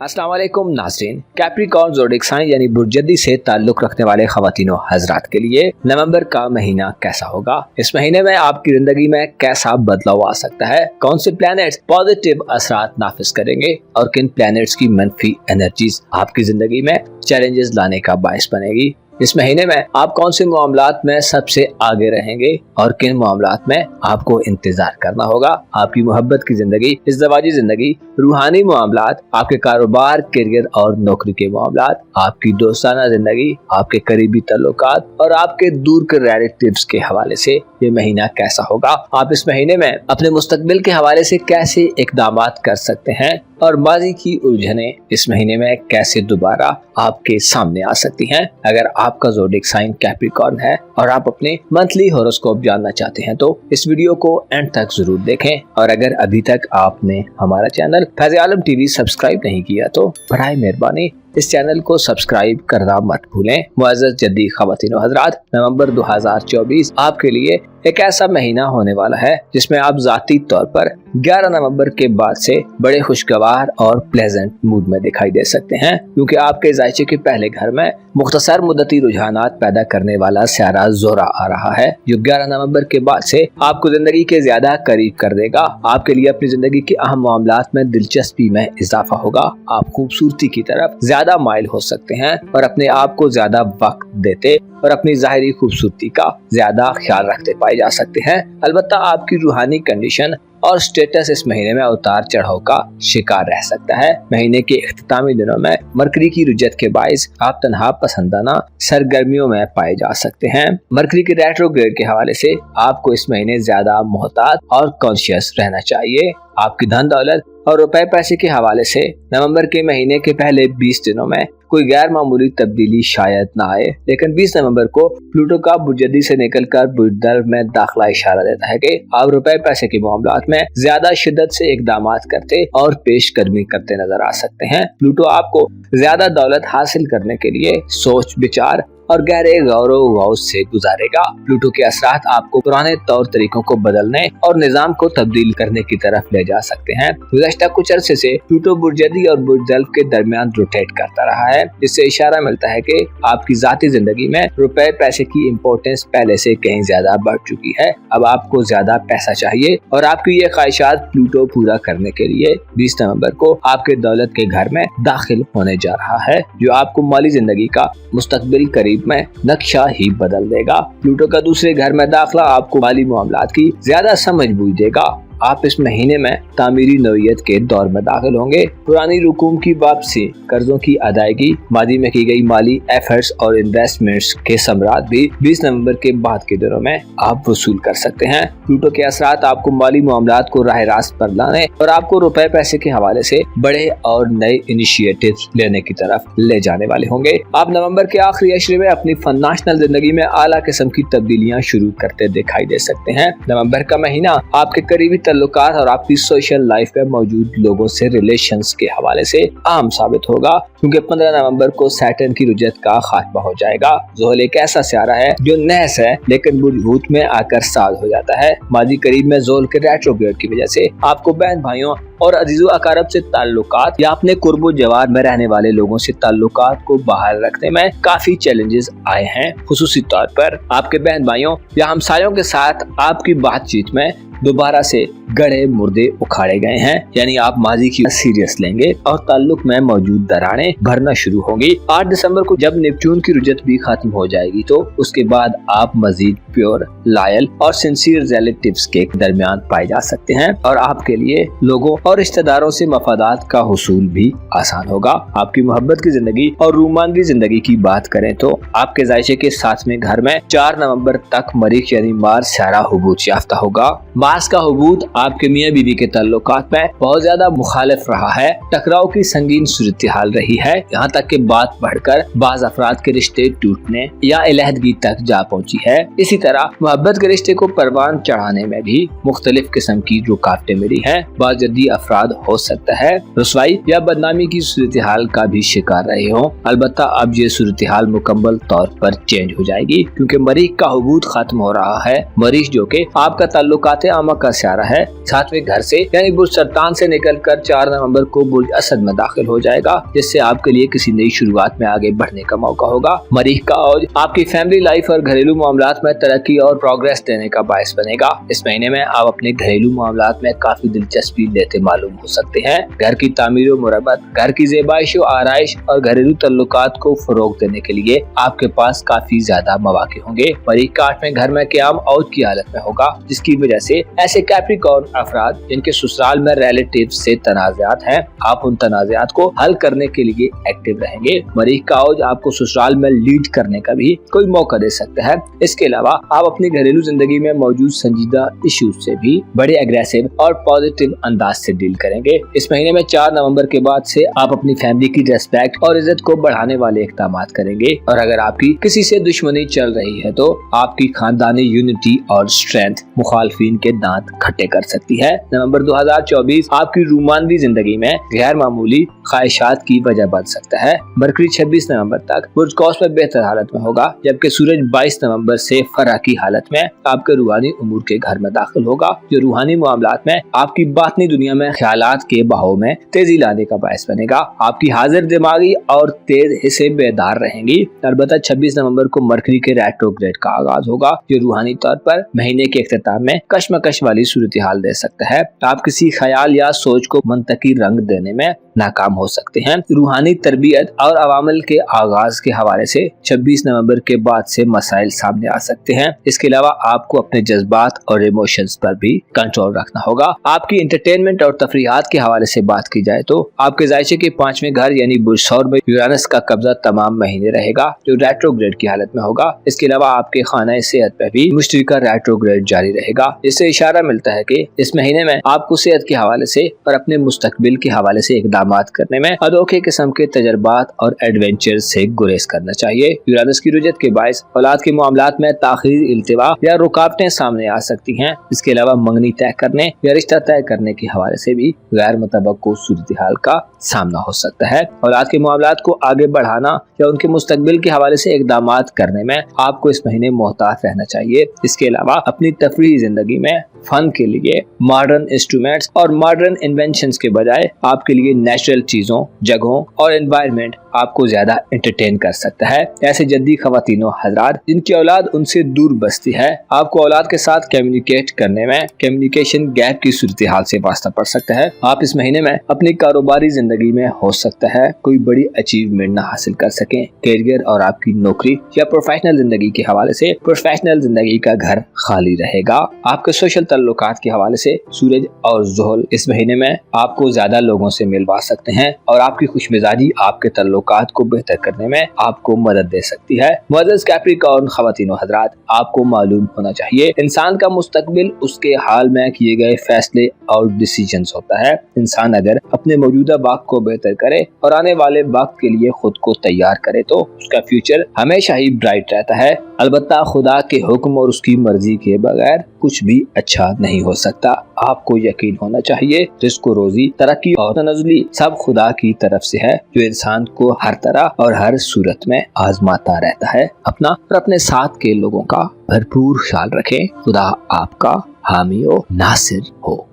अस्सलाम वालेकुम नाज़रीन। कैप्रिकॉर्न ज़ोडिएक साइन यानी बुर्जदी से ताल्लुक़ रखने वाले ख़वातीनो हज़रात के लिए नवंबर का महीना कैसा होगा। इस महीने में आपकी ज़िंदगी में कैसा बदलाव आ सकता है, कौन से प्लैनेट्स पॉजिटिव असरात नाफिज करेंगे और किन प्लैनेट्स की मनफी एनर्जीज आपकी ज़िंदगी में चैलेंजेस लाने का बायस बनेगी। इस महीने में आप कौन से मामलात में सबसे आगे रहेंगे और किन मामलात में आपको इंतजार करना होगा। आपकी मोहब्बत की जिंदगी, इज़्दवाजी जिंदगी, रूहानी मामलात, आपके कारोबार, करियर और नौकरी के मामलात, आपकी दोस्ताना जिंदगी, आपके करीबी ताल्लुकात और आपके दूर के रिलेटिव्स के हवाले से ये महीना कैसा होगा। आप इस महीने में अपने मुस्तकबिल के हवाले से कैसे इक़दामात कर सकते हैं और माजी की उलझनें इस महीने में कैसे दोबारा आपके सामने आ सकती हैं। अगर आपका ज़ोडिएक साइन कैप्रिकॉर्न है और आप अपने मंथली हॉरोस्कोप जानना चाहते हैं तो इस वीडियो को एंड तक जरूर देखें। और अगर अभी तक आपने हमारा चैनल फैज़ आलम टीवी सब्सक्राइब नहीं किया तो बराए मेहरबानी इस चैनल को सब्सक्राइब करना मत भूलें। मुअज़्ज़ज़ जद्दी ख़वातीनो हज़रात, नवंबर 2024 आपके लिए एक ऐसा महीना होने वाला है जिसमें आप ज़ाती तौर पर 11 नवंबर के बाद से बड़े खुशगवार और प्लेजेंट मूड में दिखाई दे सकते हैं, क्योंकि आपके जायचे के पहले घर में मुख्तसर मुद्दती रुझानात पैदा करने वाला सियारा ज़ोरा आ रहा है, जो 11 नवंबर के बाद से आपको जिंदगी के ज्यादा करीब कर देगा। आपके लिए अपनी जिंदगी के अहम मामलात में दिलचस्पी में इजाफा होगा। आप खूबसूरती की तरफ ज्यादा माइल हो सकते हैं और अपने आप को ज्यादा वक्त देते और अपनी ज़ाहिरी खूबसूरती का ज्यादा ख्याल रखते पाए जा सकते हैं। अलबत्ता आपकी रूहानी कंडीशन और स्टेटस इस महीने में उतार चढ़ाव का शिकार रह सकता है। महीने के इख्तितामी दिनों में मरकरी की रुजत के बाइस आप तन्हा पसंदाना सरगर्मियों में पाए जा सकते हैं। मरकरी के रेट्रोग्रेड के हवाले से आपको इस महीने ज्यादा मोहतात और कॉन्शियस रहना चाहिए। आपकी धन दौलत और रुपए पैसे के हवाले से नवंबर के महीने के पहले 20 दिनों में कोई गैर मामूली तब्दीली शायद ना आए, लेकिन 20 नवंबर को प्लूटो का बुर्जदी से निकलकर बुर्जदल में दाखिला इशारा देता है कि आप रुपए पैसे के मामलात में ज्यादा शिद्दत से इकदामात करते और पेशकदमी करते नजर आ सकते हैं। प्लूटो आपको ज्यादा दौलत हासिल करने के लिए सोच विचार और गहरे गौरव गौस से गुजारेगा। प्लूटो के असरात आपको पुराने तौर तरीकों को बदलने और निजाम को तब्दील करने की तरफ ले जा सकते हैं। गुज़श्ता कुछ अरसे से प्लूटो बुर्जदी और बुर्जदल के दरमियान रोटेट करता रहा है, जिससे इशारा मिलता है कि आपकी जाती जिंदगी में रुपए पैसे की इम्पोर्टेंस पहले से कहीं ज्यादा बढ़ चुकी है। अब आपको ज्यादा पैसा चाहिए और आपकी ये ख्वाहिशात प्लूटो पूरा करने के लिए 20 नवंबर को आपके दौलत के घर में दाखिल होने जा रहा है, जो आपको माली जिंदगी का मुस्तकबिल करीब में नक्शा ही बदल देगा। प्लूटो का दूसरे घर में दाखिला आपको माली मामलात की ज्यादा समझ बूझ देगा। आप इस महीने में तामीरी नौयत के दौर में दाखिल होंगे। पुरानी रकूम की वापसी, कर्जों की अदायगी, मादी में की गई माली एफर्ट्स और इन्वेस्टमेंट्स के समरात भी 20 नवंबर के बाद के दिनों में आप वसूल कर सकते हैं। प्लूटो के असरात आपको माली मामलात को राह रास्त पर लाने और आपको रुपए पैसे के हवाले से बड़े और नए इनिशिएटिव्स लेने की तरफ ले जाने वाले होंगे। आप नवंबर के आखिरी अशरे में अपनी फनाशनल जिंदगी में आला किस्म की तब्दीलियां शुरू करते दिखाई दे सकते हैं। नवंबर का महीना आपके करीबी ताल्लुकात और आपकी सोशल लाइफ में मौजूद लोगों से रिलेशंस के हवाले से अहम साबित होगा, क्योंकि 15 नवंबर को सैटर्न की रुजत का खात्मा हो जाएगा। ज़ोहल एक ऐसा सियारा है जो नहस है लेकिन बुझबूत में आकर साज हो जाता है। माजी करीब में ज़ोहल के रेट्रोग्रेड की वजह से आपको बहन भाइयों और अजीजो अकारब से ताल्लुकात या अपने कुर्बो जवार में रहने वाले लोगों से ताल्लुकात को बहाल रखने में काफी चैलेंजेस आए हैं। खुसूसी तौर पर आपके बहन भाइयों या हमसायों के साथ आपकी बातचीत में दोबारा से गड़े मुर्दे उखाड़े गए हैं, यानी आप माजी की सीरियस लेंगे और ताल्लुक में मौजूद दरारें भरना शुरू होंगी। 8 दिसंबर को जब नेपच्यून की रुजत भी खत्म हो जाएगी तो उसके बाद आप मजीद प्योर, लॉयल और सिंसियर रिलेटिव्स के दरमियान पाए जा सकते हैं और आपके लिए लोगों और रिश्तेदारों से मफादात का हुसूल भी आसान होगा। आपकी मोहब्बत की जिंदगी और रूमानगी जिंदगी की बात करें तो आपके जायचे के 7वें घर में 4 नवंबर तक मरीख यानी मार्स सियारा हुबूत याफ्ता होगा। मार्स का हुबूत आपके मियां बीवी के ताल्लुकात में बहुत ज्यादा मुखालिफ रहा है। टकराव की संगीन सूरत हाल रही है, यहाँ तक कि बात बढ़कर बाज अफराद के रिश्ते टूटने या अलहदगी तक जा पहुँची है। इसी तरह मोहब्बत के रिश्ते को परवान चढ़ाने में भी मुख्तलिफ किस्म की रुकावटें मिली हैं। बाज़ जद्दी अफराद हो सकता है रुसवाई या बदनामी की सूरत हाल का भी शिकार रहे हों। अलबत्ता अब ये सूरत हाल मुकम्मल तौर पर चेंज हो जाएगी क्योंकि मरीख का हुबूत खत्म हो रहा है। मरीख जो कि आपका ताल्लुकात आमा का सियारा है, 7वें घर से यानी बुर्ज सरतान से निकलकर 4 नवंबर को बुर्ज असद में दाखिल हो जाएगा, जिससे आपके लिए किसी नई शुरुआत में आगे बढ़ने का मौका होगा। मरीख का औज आपकी फैमिली लाइफ और घरेलू मामलात में तरक्की और प्रोग्रेस देने का बायस बनेगा। इस महीने में आप अपने घरेलू मामलात में काफी दिलचस्पी लेते मालूम हो सकते हैं। घर की तामीर और मुरम्मत, घर की ज़ेबाइश और आराइश और घरेलू तल्लुकात को फरोग देने के लिए आपके पास काफी ज्यादा मौके होंगे। मरीख का 8वें घर में क़याम औज की हालत में होगा, जिसकी वजह से ऐसे कैप्रिकॉर्न अफराद जिनके ससुराल में रिलेटिव से तनाज़ात हैं, आप उन तनाज़ात को हल करने के लिए एक्टिव रहेंगे। मरीख का औज आपको ससुराल में लीड करने का भी कोई मौका दे सकता है। इसके अलावा आप अपनी घरेलू जिंदगी में मौजूद संजीदा इश्यूज से भी बड़े एग्रेसिव और पॉजिटिव अंदाज से डील करेंगे। इस महीने में 4 नवंबर के बाद से आप अपनी फैमिली की रेस्पेक्ट और इज्जत को बढ़ाने वाले इक़दाम करेंगे और अगर आपकी किसी से दुश्मनी चल रही है तो आपकी खानदानी यूनिटी और स्ट्रेंथ मुखालफिन के दांत खट्टे कर सकती है। नवंबर 2024 आपकी रोमानवी जिंदगी में गैर मामूली ख्वाहिशात की वजह बन सकता है। मरकरी 26 नवंबर तक बुर्ज कौस में बेहतर हालत में होगा, जबकि सूरज 22 नवंबर से फरा की हालत में आपके रूहानी उमूर के घर में दाखिल होगा, जो रूहानी मामलात में आपकी बातनी दुनिया में ख्यालात के बहाव में तेजी लाने का बायस बनेगा। आपकी हाजिर दिमागी और तेज हिस्से बेदार रहेंगी। अलबत्ता 26 नवंबर को मरकरी के रेट्रोग्रेड का आगाज होगा, जो रूहानी तौर पर महीने के इख्तिताम में कशमकश वाली सूरत हाल दे सकता है। आप किसी ख्याल या सोच को मंतकी रंग देने में नाकाम हो सकते हैं। रूहानी तरबियत और अवामल के आगाज के हवाले से 26 नवंबर के बाद से मसाइल सामने आ सकते हैं। इसके अलावा आपको अपने जज्बात और इमोशंस पर भी कंट्रोल रखना होगा। आपकी एंटरटेनमेंट और तफरीहात के हवाले से बात की जाए तो आपके जायचे के 5वें घर यानी बुर्ज सौर में यूरानस का कब्जा तमाम महीने रहेगा, जो रेट्रोग्रेड की हालत में होगा। इसके अलावा आपके खाना सेहत पर भी मुश्तरका रेट्रोग्रेड जारी रहेगा। इससे इशारा मिलता है कि इस महीने में आपको सेहत के हवाले से और अपने मुस्तकबिल के हवाले से इकदाम करने में अनोखे किस्म के तजर्बात और एडवेंचर से गुरेज करना चाहिए। यूरानस की रुजत के बायस औलाद के मामलात में ताखीर, इल्तिवा या रुकावटें सामने आ सकती हैं। इसके अलावा मंगनी तय करने या रिश्ता तय करने के हवाले से भी गैर मुतवक्को सूरत हाल का सामना हो सकता है। औलाद के मामलात को आगे बढ़ाना या उनके मुस्तकबिल के हवाले से इकदाम करने में आपको इस महीने मोहतात रहना चाहिए। इसके अलावा अपनी तफरीही जिंदगी में फन के लिए मॉडर्न इंस्ट्रूमेंट्स और मॉडर्न इन्वेंशंस के बजाय आपके लिए नेचुरल चीजों, जगहों और एनवायरनमेंट आपको ज्यादा एंटरटेन कर सकता है। ऐसे जद्दी खवातीनो हजरात जिनकी औलाद उनसे दूर बसती है, आपको औलाद के साथ कम्युनिकेट करने में कम्युनिकेशन गैप की सूरत हाल से वास्ता पड़ सकता है। आप इस महीने में अपनी कारोबारी जिंदगी में हो सकता है कोई बड़ी अचीवमेंट ना हासिल कर सकें। कैरियर और आपकी नौकरी या प्रोफेशनल जिंदगी के हवाले से प्रोफेशनल जिंदगी का घर खाली रहेगा। आपके सोशल ताल्लुकात के हवाले से सूरज और ज़ोहल इस महीने में आपको ज्यादा लोगों से मिलवा सकते हैं और आपकी खुशमिजाजी आपके ताल्लुकात को बेहतर करने में आपको मदद दे सकती है। मुअज़्ज़ज़ कैप्रिकॉर्न ख़वातीनो हज़रात, आपको मालूम होना चाहिए इंसान का मुस्तकबिल उसके हाल में किए गए फैसले और डिसीजंस होता है। इंसान अगर अपने मौजूदा वक्त को बेहतर करे और आने वाले वक्त के लिए खुद को तैयार करे तो उसका फ्यूचर हमेशा ही ब्राइट रहता है। अलबत्ता खुदा के हुक्म और उसकी मर्जी के बगैर कुछ भी अच्छा नहीं हो सकता। आपको यकीन होना चाहिए रिज़्क़, रोजी, तरक्की और तनज़्ज़ुली सब खुदा की तरफ से है, जो इंसान को हर तरह और हर सूरत में आजमाता रहता है। अपना और अपने साथ के लोगों का भरपूर ख्याल रखें। खुदा आपका हामी और नासिर हो।